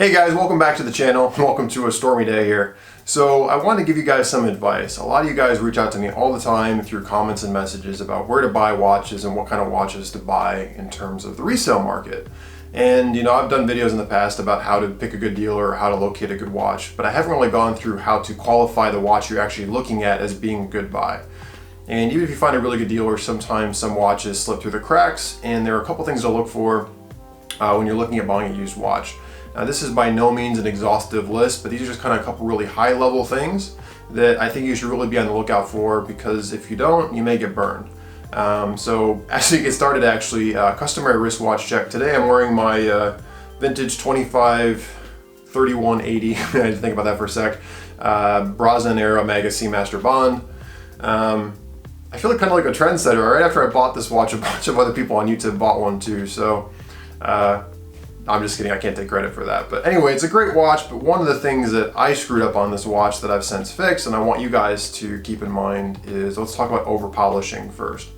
Hey guys, welcome back to the channel. Welcome to a stormy day here. So I want to give you guys some advice. A lot of you guys reach out to me all the time through comments and messages about where to buy watches and what kind of watches to buy in terms of the resale market. And you know, I've done videos in the past about how to pick a good deal or how to locate a good watch, but I haven't really gone through how to qualify the watch you're actually looking at as being a good buy. And even if you find a really good deal, or sometimes some watches slip through the cracks, and there are a couple things to look for when you're looking at buying a used watch. Now, this is by no means an exhaustive list, but these are just kind of a couple really high level things that I think you should really be on the lookout for, because if you don't, you may get burned. So as you get started, customary wristwatch check. Today I'm wearing my vintage 25-3180, I had to think about that for a sec, Brosnan era Omega Seamaster Bond. I feel like kind of like a trendsetter. Right after I bought this watch, a bunch of other people on YouTube bought one too, so I'm just kidding, I can't take credit for that. But anyway, it's a great watch, but one of the things that I screwed up on this watch that I've since fixed, and I want you guys to keep in mind, is let's talk about over polishing first.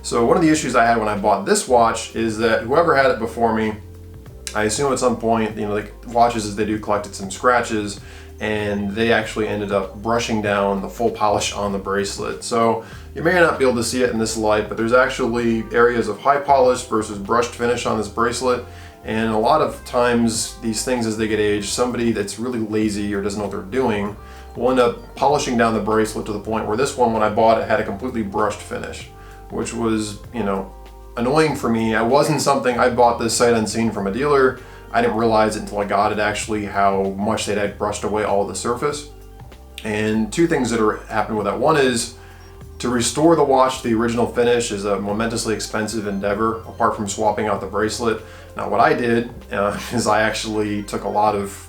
So one of the issues I had when I bought this watch is that whoever had it before me, I assume at some point, you know, like watches as they do, collected some scratches, and they actually ended up brushing down the full polish on the bracelet. So you may not be able to see it in this light, but there's actually areas of high polish versus brushed finish on this bracelet. And a lot of times these things, as they get aged, somebody that's really lazy or doesn't know what they're doing will end up polishing down the bracelet to the point where this one, when I bought it, had a completely brushed finish, which was, you know, annoying for me. I bought this sight unseen from a dealer. I didn't realize it until I got it actually how much they had brushed away all of the surface. And two things that are happening with that. One is, to restore the watch to the original finish is a momentously expensive endeavor, apart from swapping out the bracelet. Now what I did is I actually took a lot of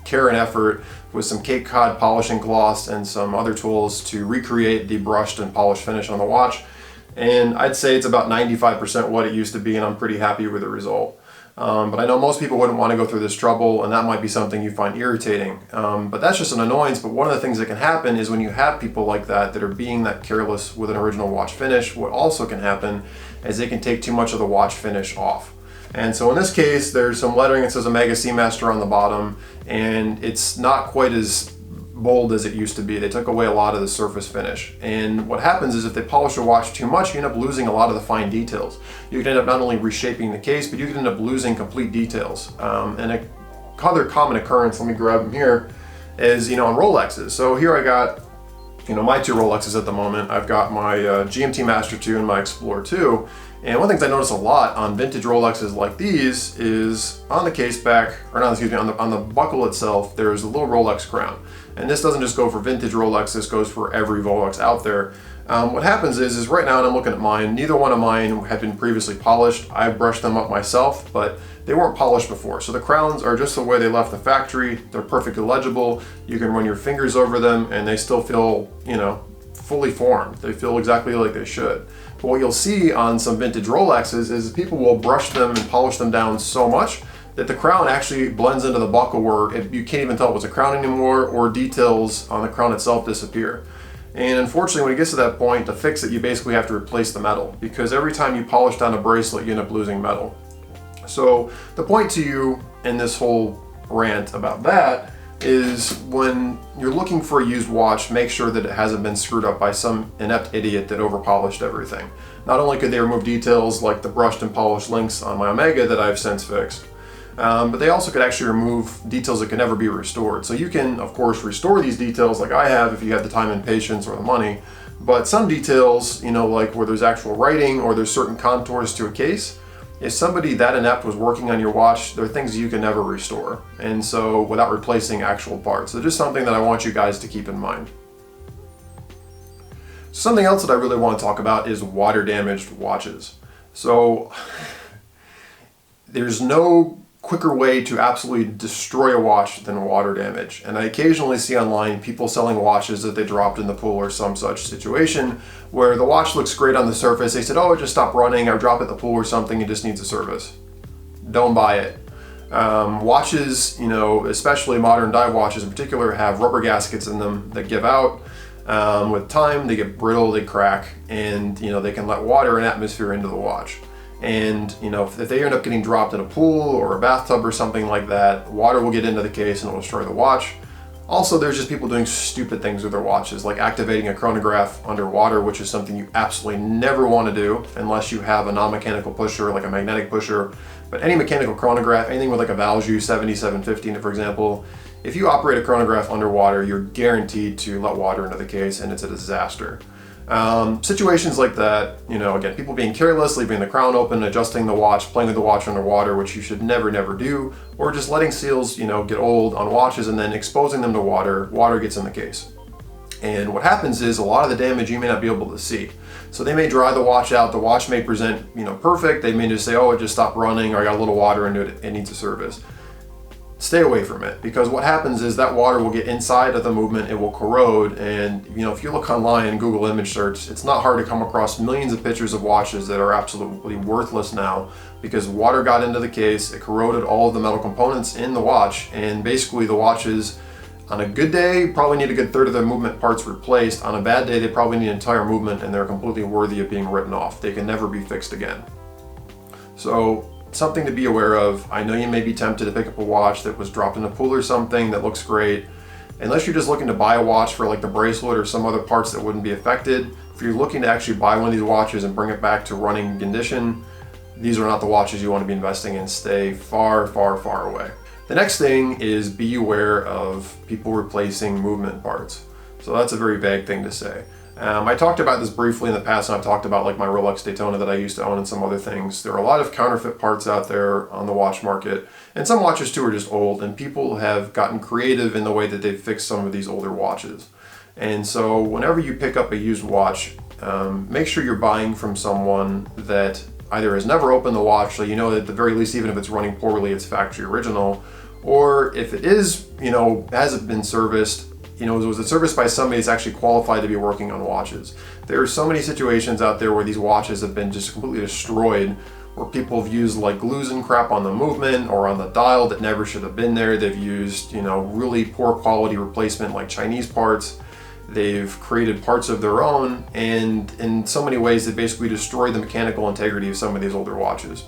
care and effort with some Cape Cod polishing cloths and some other tools to recreate the brushed and polished finish on the watch. And I'd say it's about 95% what it used to be, and I'm pretty happy with the result. But I know most people wouldn't want to go through this trouble, and that might be something you find irritating. But that's just an annoyance. But one of the things that can happen is when you have people like that are being that careless with an original watch finish, what also can happen is they can take too much of the watch finish off. And so in this case, there's some lettering that says Omega Seamaster on the bottom, and it's not quite as bold as it used to be. They took away a lot of the surface finish. And what happens is if they polish your watch too much, you end up losing a lot of the fine details. You can end up not only reshaping the case, but you can end up losing complete details. And a other common occurrence, let me grab them here, is, you know, on Rolexes. So here I got, you know, my two Rolexes at the moment. I've got my GMT Master 2 and my Explorer 2. And one of the things I notice a lot on vintage Rolexes like these is on the case back, or not, excuse me, on the buckle itself, there's a little Rolex crown. And this doesn't just go for vintage Rolex, this goes for every Rolex out there. What happens is right now, and I'm looking at mine, neither one of mine had been previously polished. I brushed them up myself, but they weren't polished before. So the crowns are just the way they left the factory. They're perfectly legible. You can run your fingers over them and they still feel, you know, fully formed. They feel exactly like they should. But what you'll see on some vintage Rolexes is people will brush them and polish them down so much that the crown actually blends into the buckle where you can't even tell it was a crown anymore, or details on the crown itself disappear. And unfortunately, when it gets to that point, to fix it, you basically have to replace the metal, because every time you polish down a bracelet, you end up losing metal. So the point to you in this whole rant about that is, when you're looking for a used watch, make sure that it hasn't been screwed up by some inept idiot that over polished everything. Not only could they remove details like the brushed and polished links on my Omega that I've since fixed, but they also could actually remove details that can never be restored. So you can, of course, restore these details like I have if you have the time and patience or the money. But some details, you know, like where there's actual writing or there's certain contours to a case, if somebody that inept was working on your watch, there are things you can never restore. And so without replacing actual parts. So just something that I want you guys to keep in mind. Something else that I really want to talk about is water damaged watches. So there's no quicker way to absolutely destroy a watch than water damage. And I occasionally see online people selling watches that they dropped in the pool or some such situation where the watch looks great on the surface. They said, oh, it just stopped running, I dropped it in the pool or something, it just needs a service. Don't buy it. Watches, you know, especially modern dive watches in particular, have rubber gaskets in them that give out. With time, they get brittle, they crack, and you know, they can let water and atmosphere into the watch. And if they end up getting dropped in a pool or a bathtub or something like that, water will get into the case and it will destroy the watch. Also, there's just people doing stupid things with their watches, like activating a chronograph underwater, which is something you absolutely never want to do unless you have a non-mechanical pusher, like a magnetic pusher. But any mechanical chronograph, anything with like a Valjoux 7715, for example, if you operate a chronograph underwater, you're guaranteed to let water into the case, and it's a disaster. Situations like that, again, people being careless, leaving the crown open, adjusting the watch, playing with the watch underwater, which you should never do, or just letting seals, get old on watches and then exposing them to water gets in the case. And what happens is a lot of the damage you may not be able to see. So they may dry the watch out, the watch may present, perfect. They may just say, oh, it just stopped running, or I got a little water into it, it needs a service. Stay away from it, because what happens is that water will get inside of the movement, it will corrode, and if you look online and Google image search, it's not hard to come across millions of pictures of watches that are absolutely worthless now because water got into the case, it corroded all of the metal components in the watch, and basically the watches, on a good day, probably need a good third of their movement parts replaced. On a bad day, they probably need entire movement, and they're completely worthy of being written off. They can never be fixed again. So, something to be aware of. I know you may be tempted to pick up a watch that was dropped in a pool or something that looks great. Unless you're just looking to buy a watch for like the bracelet or some other parts that wouldn't be affected, if you're looking to actually buy one of these watches and bring it back to running condition, these are not the watches you want to be investing in. Stay far, far, far away. The next thing is be aware of people replacing movement parts. So that's a very vague thing to say. I talked about this briefly in the past, and I've talked about like my Rolex Daytona that I used to own and some other things. There are a lot of counterfeit parts out there on the watch market, and some watches too are just old, and people have gotten creative in the way that they've fixed some of these older watches. And so whenever you pick up a used watch, make sure you're buying from someone that either has never opened the watch, so you know that at the very least, even if it's running poorly, it's factory original, or if it is, hasn't been serviced, was it serviced by somebody that's actually qualified to be working on watches. There are so many situations out there where these watches have been just completely destroyed, where people have used like glues and crap on the movement or on the dial that never should have been there. They've used, really poor quality replacement like Chinese parts. They've created parts of their own, and in so many ways they basically destroy the mechanical integrity of some of these older watches.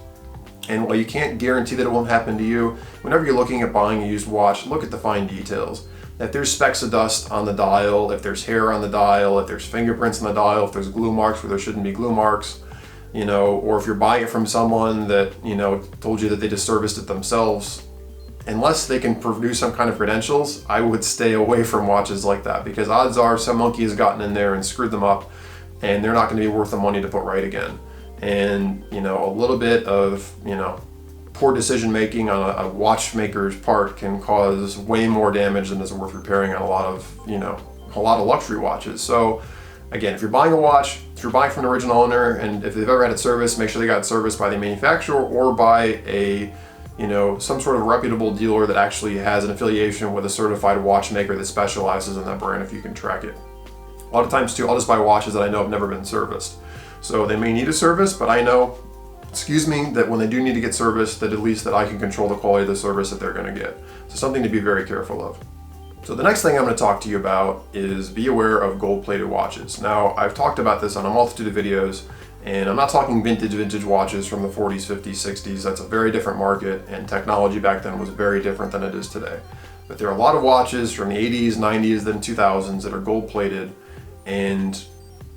And while you can't guarantee that it won't happen to you, whenever you're looking at buying a used watch, look at the fine details. If there's specks of dust on the dial, if there's hair on the dial, if there's fingerprints on the dial, if there's glue marks where there shouldn't be glue marks, or if you're buying it from someone that, told you that they just serviced it themselves, unless they can produce some kind of credentials, I would stay away from watches like that, because odds are some monkey has gotten in there and screwed them up, and they're not going to be worth the money to put right again. And, a little bit of, poor decision making on a watchmaker's part can cause way more damage than is worth repairing on a lot of luxury watches. So again, if you're buying a watch, if you're buying from an original owner, and if they've ever had it serviced, make sure they got it serviced by the manufacturer or by a some sort of reputable dealer that actually has an affiliation with a certified watchmaker that specializes in that brand, if you can track it. A lot of times too, I'll just buy watches that I know have never been serviced. So they may need a service, but I know, that when they do need to get serviced, that at least that I can control the quality of the service that they're going to get. So something to be very careful of. So the next thing I'm going to talk to you about is be aware of gold-plated watches. Now, I've talked about this on a multitude of videos, and I'm not talking vintage watches from the 40s, 50s, 60s. That's a very different market, and technology back then was very different than it is today. But there are a lot of watches from the 80s, 90s, then 2000s that are gold-plated, and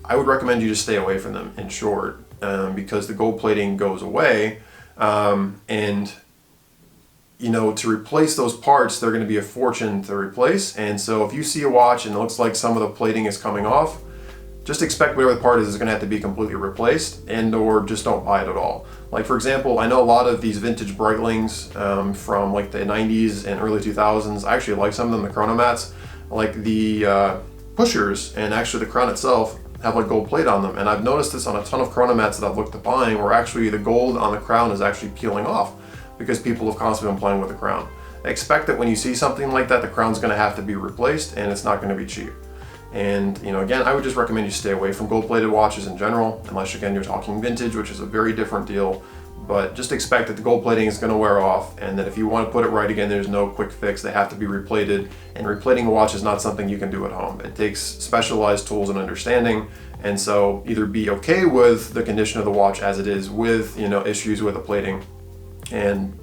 I would recommend you just stay away from them, in short, because the gold plating goes away, and to replace those parts, they're going to be a fortune to replace. And so if you see a watch and it looks like some of the plating is coming off, just expect whatever the part is going to have to be completely replaced, and or just don't buy it at all. Like, for example, I know a lot of these vintage Breitlings from like the 90s and early 2000s. I actually like some of them, the chronomats, like the pushers and actually the crown itself have like gold plate on them. And I've noticed this on a ton of chronomats that I've looked at buying, where actually the gold on the crown is actually peeling off because people have constantly been playing with the crown. Expect that when you see something like that, the crown's going to have to be replaced, and it's not going to be cheap. And again, I would just recommend you stay away from gold-plated watches in general, unless again you're talking vintage, which is a very different deal. But just expect that the gold plating is going to wear off, and that if you want to put it right again, there's no quick fix. They have to be replated, and replating a watch is not something you can do at home. It takes specialized tools and understanding, And so either be okay with the condition of the watch as it is, with, you know, issues with the plating, and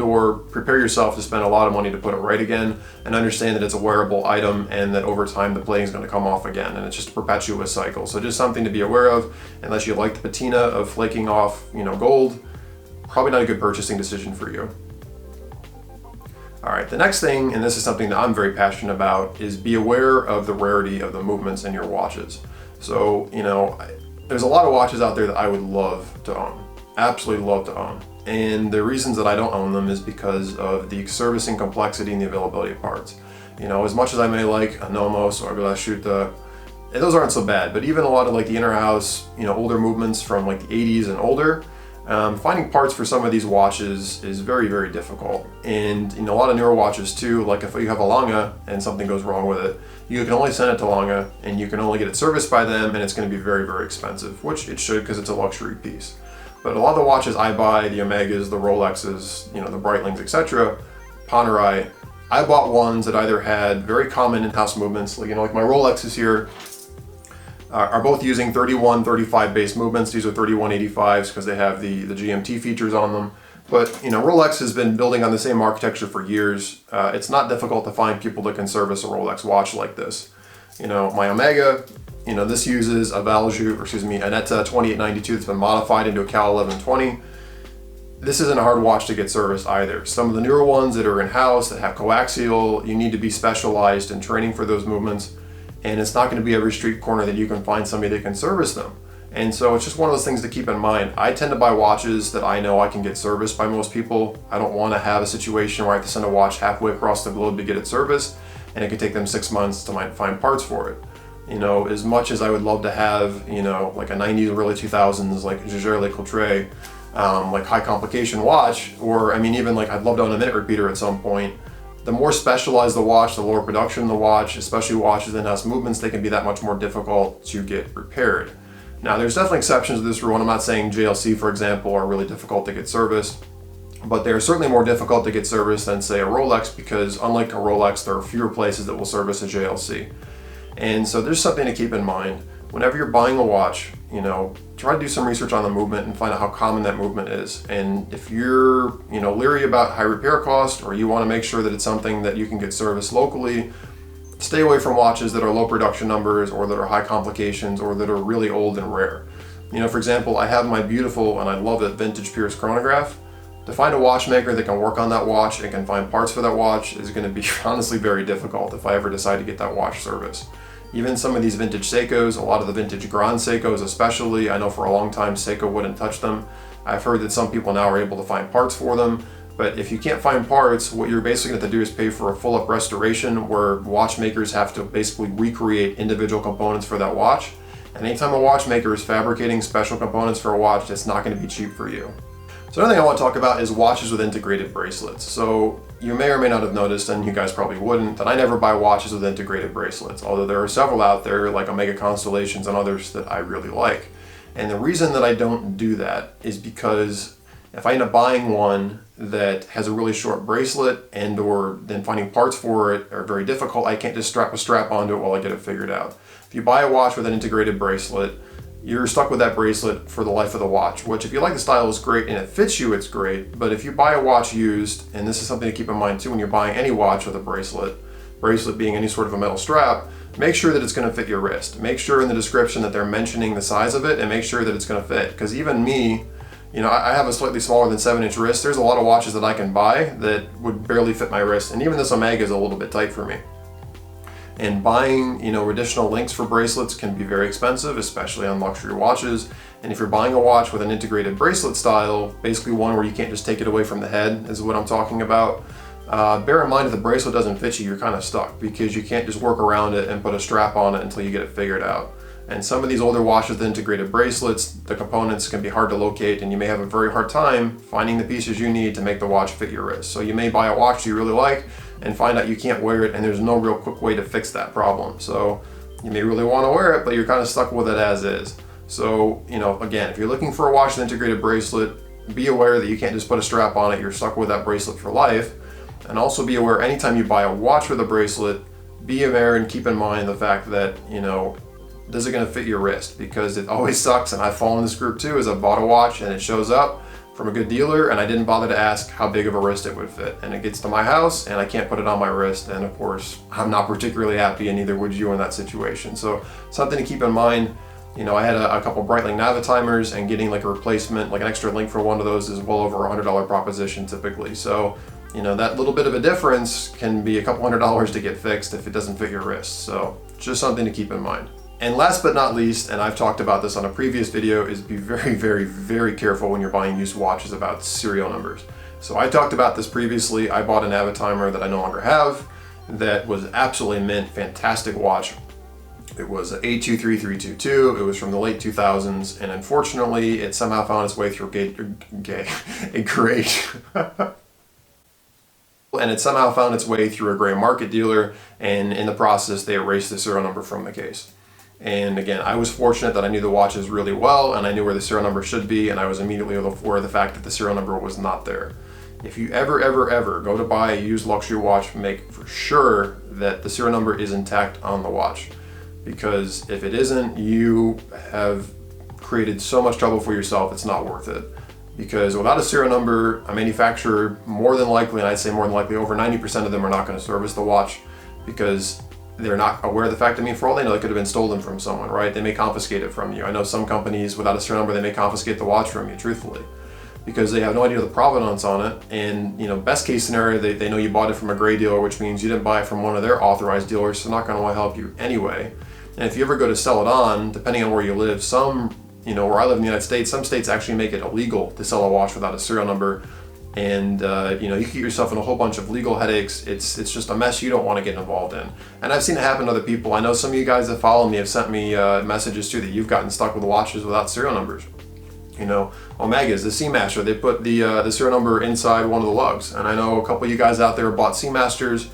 or prepare yourself to spend a lot of money to put it right again, and understand that it's a wearable item and that over time the plating is going to come off again, and it's just a perpetuous cycle. So just something to be aware of. Unless you like the patina of flaking off, you know, gold, probably not a good purchasing decision for you. All right, the next thing, and this is something that I'm very passionate about, is be aware of the rarity of the movements in your watches. So, you know, there's a lot of watches out there that I would love to own, absolutely love to own. And the reasons that I don't own them is because of the servicing complexity and the availability of parts. You know, as much as I may like a Nomos or a Glashütte, those aren't so bad, but even a lot of like the inner house, you know, older movements from like the 80s and older, finding parts for some of these watches is very, very difficult. And, you know, a lot of newer watches too, like if you have a Lange and something goes wrong with it, you can only send it to Lange and you can only get it serviced by them, and it's going to be very, very expensive, which it should, because it's a luxury piece. But a lot of the watches I buy, the Omegas, the Rolexes, you know, the Breitlings, etc., Panerai, I bought ones that either had very common in-house movements, like, you know, like my Rolexes here are both using 31-35 base movements. These are 3185s because they have the GMT features on them. But, you know, Rolex has been building on the same architecture for years. It's not difficult to find people that can service a Rolex watch like this. You know, my Omega, you know, this uses a Valjoux, or excuse me, an ETA 2892 that's been modified into a Cal 1120. This isn't a hard watch to get serviced either. Some of the newer ones that are in-house that have coaxial, you need to be specialized in training for those movements, and it's not going to be every street corner that you can find somebody that can service them. And so it's just one of those things to keep in mind. I tend to buy watches that I know I can get serviced by most people. I don't want to have a situation where I have to send a watch halfway across the globe to get it serviced, and it could take them 6 months to find parts for it. You know, as much as I would love to have, you know, like a 90s or early 2000s, like Jaeger-LeCoultre, like high complication watch, or I mean, even like I'd love to own a minute repeater at some point. The more specialized the watch, the lower production of the watch, especially watches that in-house movements, they can be that much more difficult to get repaired. Now, there's definitely exceptions to this rule, and I'm not saying JLC, for example, are really difficult to get serviced, but they're certainly more difficult to get serviced than, say, a Rolex, because unlike a Rolex, there are fewer places that will service a JLC. And so there's something to keep in mind. Whenever you're buying a watch, you know, try to do some research on the movement and find out how common that movement is. And if you're, you know, leery about high repair cost, or you want to make sure that it's something that you can get serviced locally, stay away from watches that are low production numbers, or that are high complications, or that are really old and rare. You know, for example, I have my beautiful, and I love it, vintage Pierce chronograph. To find a watchmaker that can work on that watch and can find parts for that watch is going to be honestly very difficult if I ever decide to get that watch serviced. Even some of these vintage Seikos, a lot of the vintage Grand Seikos especially, I know for a long time Seiko wouldn't touch them. I've heard that some people now are able to find parts for them, but if you can't find parts, what you're basically going to do is pay for a full-up restoration, where watchmakers have to basically recreate individual components for that watch. And anytime a watchmaker is fabricating special components for a watch, it's not going to be cheap for you. So another thing I want to talk about is watches with integrated bracelets. So you may or may not have noticed, and you guys probably wouldn't, that I never buy watches with integrated bracelets, although there are several out there like Omega Constellations and others that I really like. And the reason that I don't do that is because if I end up buying one that has a really short bracelet, and or then finding parts for it are very difficult, I can't just strap a strap onto it while I get it figured out. If you buy a watch with an integrated bracelet, you're stuck with that bracelet for the life of the watch, which if you like the style is great and it fits you, it's great. But if you buy a watch used, and this is something to keep in mind too when you're buying any watch with a bracelet being any sort of a metal strap, make sure that it's going to fit your wrist. Make sure in the description that they're mentioning the size of it, and make sure that it's going to fit. Because even me, you know, I have a slightly smaller than 7-inch wrist. There's a lot of watches that I can buy that would barely fit my wrist, and even this Omega is a little bit tight for me. And buying, you know, additional links for bracelets can be very expensive, especially on luxury watches. And if you're buying a watch with an integrated bracelet style, basically one where you can't just take it away from the head is what I'm talking about, bear in mind if the bracelet doesn't fit you, you're kind of stuck, because you can't just work around it and put a strap on it until you get it figured out. And some of these older watches with integrated bracelets, the components can be hard to locate, and you may have a very hard time finding the pieces you need to make the watch fit your wrist. So you may buy a watch you really like and find out you can't wear it, and there's no real quick way to fix that problem. So you may really want to wear it, but you're kind of stuck with it as is. So, you know, again, if you're looking for a watch with integrated bracelet, be aware that you can't just put a strap on it, you're stuck with that bracelet for life. And also be aware anytime you buy a watch with a bracelet, be aware and keep in mind the fact that, you know, is it going to fit your wrist? Because it always sucks, and I've fallen in this group too, is I bought a watch and it shows up from a good dealer and I didn't bother to ask how big of a wrist it would fit. And it gets to my house and I can't put it on my wrist, and of course, I'm not particularly happy, and neither would you in that situation. So something to keep in mind. You know, I had a couple Breitling Navitimers, and getting like a replacement, like an extra link for one of those is well over $100 proposition typically. So, you know, that little bit of a difference can be a couple $100 to get fixed if it doesn't fit your wrist. So just something to keep in mind. And last but not least, and I've talked about this on a previous video, is be very, very, very careful when you're buying used watches about serial numbers. So I talked about this previously. I bought a Navitimer that I no longer have that was absolutely mint, fantastic watch. It was an A23322. It was from the late 2000s, and unfortunately, it somehow found its way through a gray and it somehow found its way through a gray market dealer, and in the process, they erased the serial number from the case. And again, I was fortunate that I knew the watches really well, and I knew where the serial number should be, and I was immediately aware of the fact that the serial number was not there. If you ever go to buy a used luxury watch, make for sure that the serial number is intact on the watch. Because if it isn't, you have created so much trouble for yourself, it's not worth it. Because without a serial number, a manufacturer more than likely, and I'd say more than likely, over 90% of them are not going to service the watch because they're not aware of the fact. I mean, for all they know, it could have been stolen from someone, right? They may confiscate it from you. I know some companies, without a serial number, they may confiscate the watch from you, truthfully, because they have no idea the provenance on it. And, you know, best case scenario, they know you bought it from a gray dealer, which means you didn't buy it from one of their authorized dealers, so they're not going to want to help you anyway. And if you ever go to sell it on, depending on where you live, some, you know, where I live in the United States, some states actually make it illegal to sell a watch without a serial number. And, you know, you can get yourself in a whole bunch of legal headaches. It's just a mess you don't want to get involved in. And I've seen it happen to other people. I know some of you guys that follow me have sent me messages too that you've gotten stuck with watches without serial numbers. You know, Omegas, the Seamaster, they put the serial number inside one of the lugs. And I know a couple of you guys out there bought Seamasters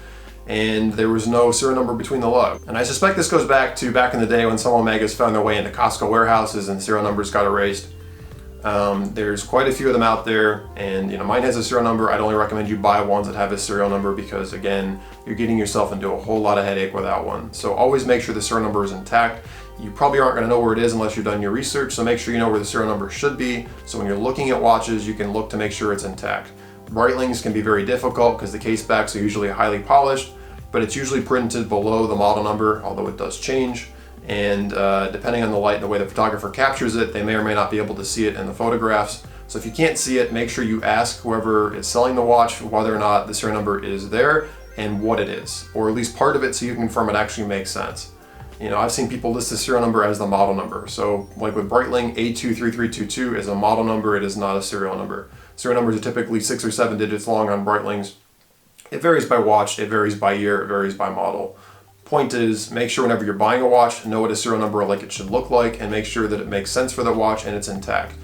and there was no serial number between the lugs. And I suspect this goes back in the day when some Omegas found their way into Costco warehouses and serial numbers got erased. There's quite a few of them out there, and you know, mine has a serial number. I'd only recommend you buy ones that have a serial number because, again, you're getting yourself into a whole lot of headache without one. So always make sure the serial number is intact. You probably aren't going to know where it is unless you've done your research, so make sure you know where the serial number should be. So when you're looking at watches, you can look to make sure it's intact. Breitlings can be very difficult because the case backs are usually highly polished, but it's usually printed below the model number, although it does change. And depending on the light and the way the photographer captures it, they may or may not be able to see it in the photographs. So if you can't see it, make sure you ask whoever is selling the watch whether or not the serial number is there and what it is, or at least part of it, so you can confirm it actually makes sense. You know, I've seen people list the serial number as the model number. So like with Breitling, A23322 is a model number, it is not a serial number. Serial numbers are typically 6 or 7 digits long on Breitlings. It varies by watch, it varies by year, it varies by model. Point is, make sure whenever you're buying a watch, know what a serial number like it should look like, and make sure that it makes sense for the watch and it's intact.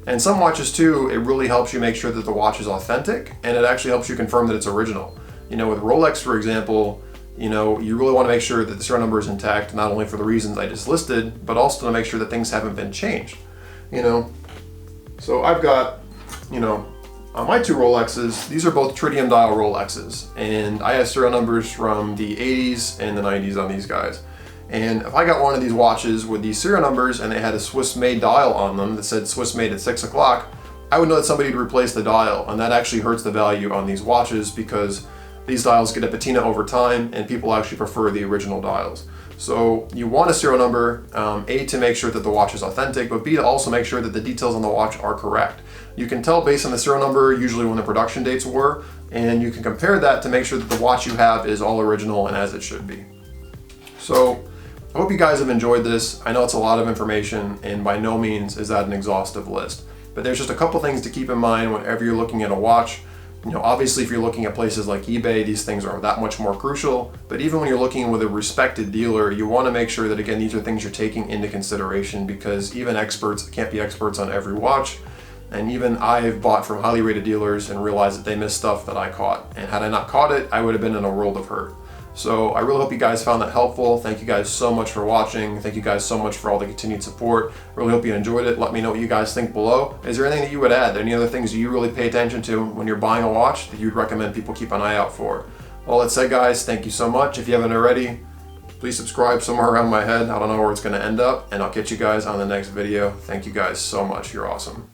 And some watches too, it really helps you make sure that the watch is authentic, and it actually helps you confirm that it's original. You know, with Rolex, for example, you know, you really want to make sure that the serial number is intact, not only for the reasons I just listed, but also to make sure that things haven't been changed. You know, so I've got, you know, on my 2 Rolexes, these are both tritium dial Rolexes, and I have serial numbers from the 80s and the 90s on these guys. And if I got one of these watches with these serial numbers and they had a Swiss-made dial on them that said Swiss-made at 6 o'clock, I would know that somebody had replaced the dial, and that actually hurts the value on these watches because these dials get a patina over time and people actually prefer the original dials. So you want a serial number, A, to make sure that the watch is authentic, but B, to also make sure that the details on the watch are correct. You can tell based on the serial number usually when the production dates were, and you can compare that to make sure that the watch you have is all original and as it should be. So I hope you guys have enjoyed this. I know it's a lot of information, and by no means is that an exhaustive list, but there's just a couple things to keep in mind whenever you're looking at a watch. You know, obviously if you're looking at places like eBay, these things are that much more crucial, but even when you're looking with a respected dealer, you want to make sure that, again, these are things you're taking into consideration, because even experts can't be experts on every watch. And even I've bought from highly rated dealers and realized that they missed stuff that I caught. And had I not caught it, I would have been in a world of hurt. So I really hope you guys found that helpful. Thank you guys so much for watching. Thank you guys so much for all the continued support. Really hope you enjoyed it. Let me know what you guys think below. Is there anything that you would add? Any other things you really pay attention to when you're buying a watch that you'd recommend people keep an eye out for? Well, that said, guys, thank you so much. If you haven't already, Please subscribe somewhere around my head. I don't know where it's going to end up, and I'll catch you guys on the next video. Thank you guys so much. You're awesome.